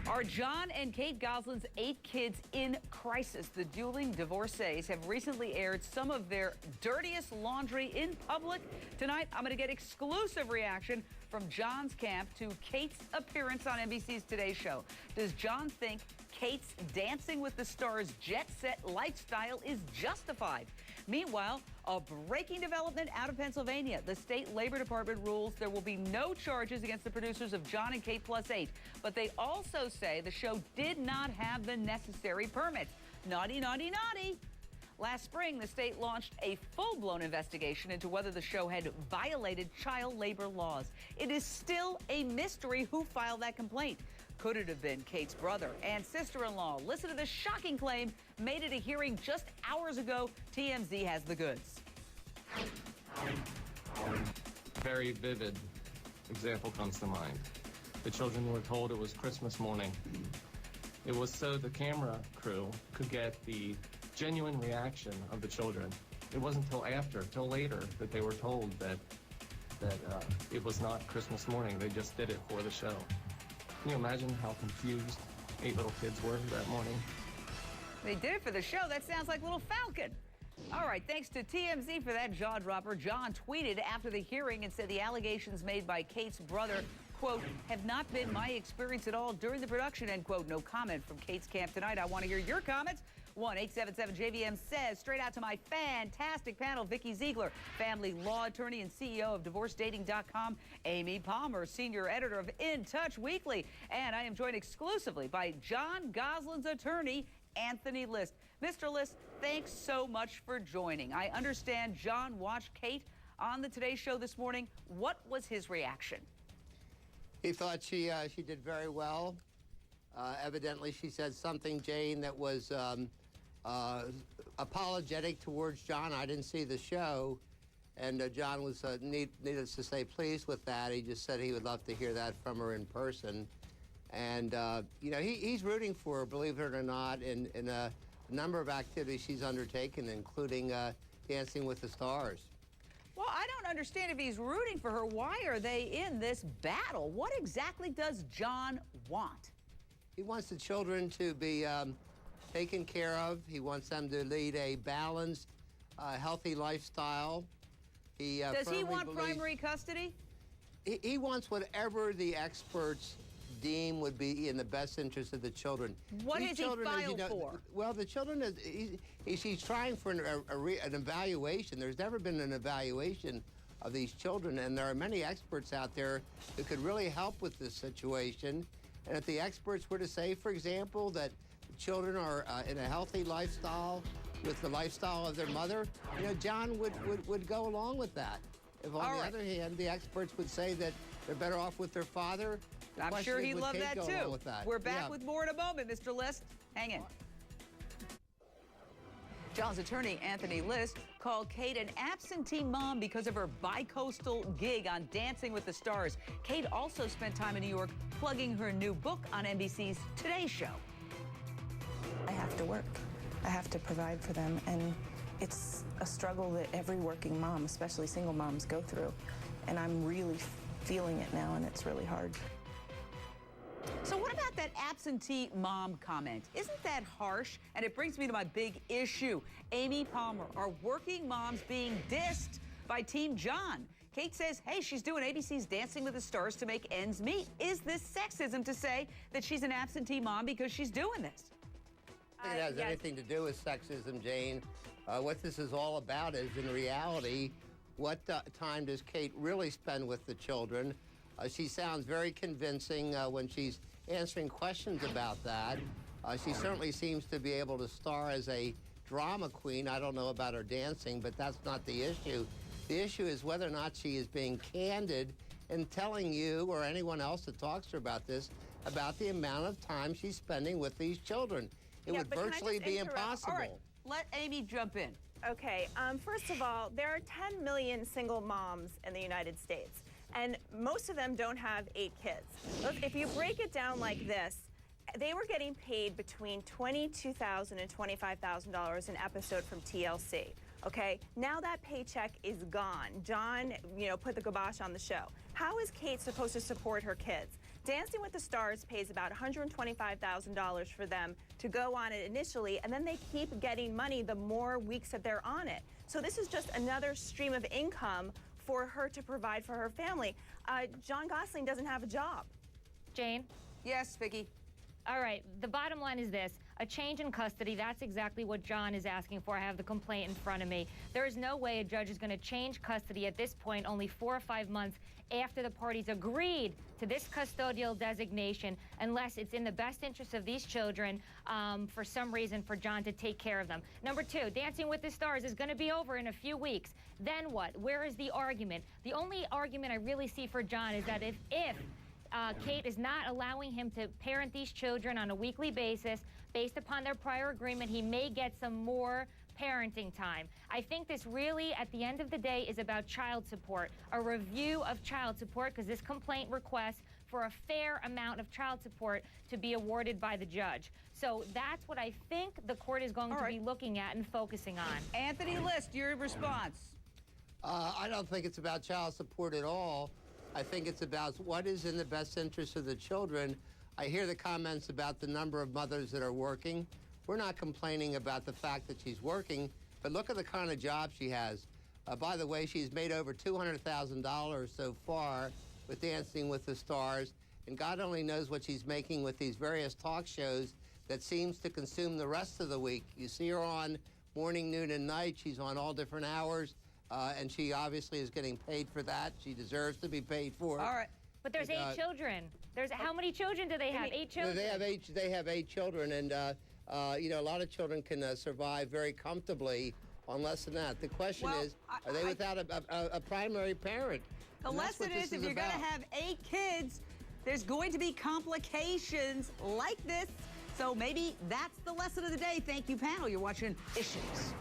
Are John and Kate Gosselin's 8 kids in crisis? The dueling divorcees have recently aired some of their dirtiest laundry in public. Tonight, I'm going to get exclusive reaction from John's camp to Kate's appearance on NBC's Today Show. Does John think Kate's Dancing with the Stars jet-set lifestyle is justified? Meanwhile, a breaking development out of Pennsylvania. The state labor department rules there will be no charges against the producers of John and Kate Plus 8. But they also say the show did not have the necessary permits. Naughty, naughty, naughty. Last spring, the state launched a full-blown investigation into whether the show had violated child labor laws. It is still a mystery who filed that complaint. Could it have been Kate's brother and sister-in-law? Listen to the shocking claim made at a hearing just hours ago. TMZ has the goods. Very vivid example comes to mind. The children were told it was Christmas morning. It was so the camera crew could get the genuine reaction of the children. It wasn't till later that they were told that it was not Christmas morning. They just did it for the show. Can you imagine how confused 8 little kids were that morning? They did it for the show. That sounds like Little Falcon. All right, thanks to TMZ for that jaw-dropper. John tweeted after the hearing and said the allegations made by Kate's brother, quote, have not been my experience at all during the production, end quote. No comment from Kate's camp tonight. I want to hear your comments. 1-877-JVM says, straight out to my fantastic panel, Vikki Ziegler, family law attorney and CEO of DivorceDating.com, Amy Palmer, senior editor of In Touch Weekly, and I am joined exclusively by John Gosselin's attorney, Anthony List. Mr. List, thanks so much for joining. I understand John watched Kate on the Today Show this morning. What was his reaction? He thought she did very well. Evidently, she said something, Jane, that was apologetic towards John. I didn't see the show, and John was, needless to say, pleased with that. He just said he would love to hear that from her in person. And, you know, he's rooting for her, believe it or not, in a number of activities she's undertaken, including Dancing with the Stars. Well, I don't understand if he's rooting for her. Why are they in this battle? What exactly does John want? He wants the children to be taken care of. He wants them to lead a balanced, healthy lifestyle. Does he want primary custody? He wants whatever the experts deem would be in the best interest of the children. What has he filed for? Well, the children, he's trying for an evaluation. There's never been an evaluation of these children, and there are many experts out there who could really help with this situation. And if the experts were to say, for example, that children are in a healthy lifestyle with the lifestyle of their mother, you know, John would go along with that. If on the other hand, the experts would say that they're better off with their father, I'm sure he'd love that too. We're back with more in a moment, Mr. List. Hang in. John's attorney, Anthony List, called Kate an absentee mom because of her bi-coastal gig on Dancing with the Stars. Kate also spent time in New York plugging her new book on NBC's Today Show. I have to work. I have to provide for them, and it's a struggle that every working mom, especially single moms, go through. And I'm really feeling it now, and it's really hard. So what about that absentee mom comment? Isn't that harsh? And it brings me to my big issue. Amy Palmer, are working moms being dissed by Team John? Kate says, hey, she's doing ABC's Dancing with the Stars to make ends meet. Is this sexism to say that she's an absentee mom because she's doing this? I think it has anything to do with sexism, Jane. What this is all about is, in reality, what time does Kate really spend with the children? She sounds very convincing when she's answering questions about that. She certainly seems to be able to star as a drama queen. I don't know about her dancing, but that's not the issue. The issue is whether or not she is being candid and telling you or anyone else that talks to her about this, about the amount of time she's spending with these children. It would virtually be impossible. All right, let Amy jump in. Okay, first of all, there are 10 million single moms in the United States, and most of them don't have 8 kids. Look, if you break it down like this, they were getting paid between $22,000 and $25,000 an episode from TLC. Okay, now that paycheck is gone. John, put the kibosh on the show. How is Kate supposed to support her kids? Dancing with the Stars pays about $125,000 for them to go on it initially, and then they keep getting money the more weeks that they're on it. So this is just another stream of income for her to provide for her family. Jon Gosling doesn't have a job. Jane? Yes, Vikki. All right, the bottom line is this. A change in custody, that's exactly what Jon is asking for. I have the complaint in front of me. There is no way a judge is going to change custody at this point, only 4 or 5 months after the parties agreed to this custodial designation, unless it's in the best interest of these children for some reason for Jon to take care of them. Number 2, Dancing with the Stars is going to be over in a few weeks. Then what? Where is the argument? The only argument I really see for Jon is that if Kate is not allowing him to parent these children on a weekly basis, based upon their prior agreement, he may get some more parenting time. I think this really, at the end of the day, is about child support, a review of child support, because this complaint requests for a fair amount of child support to be awarded by the judge. So that's what I think the court is going to be looking at and focusing on. Anthony List, your response. I don't think it's about child support at all. I think it's about what is in the best interest of the children. I hear the comments about the number of mothers that are working. We're not complaining about the fact that she's working, but look at the kind of job she has. By the way, she's made over $200,000 so far with Dancing with the Stars, and God only knows what she's making with these various talk shows that seems to consume the rest of the week. You see her on morning, noon, and night. She's on all different hours, and she obviously is getting paid for that. She deserves to be paid for it. All right. But there's 8 children. How many children do they have? 8 children? They have 8 children, and you know, a lot of children can survive very comfortably on less than that. The question is, are they without a primary parent? The lesson is, if you're going to have 8 kids, there's going to be complications like this. So maybe that's the lesson of the day. Thank you, panel. You're watching Issues.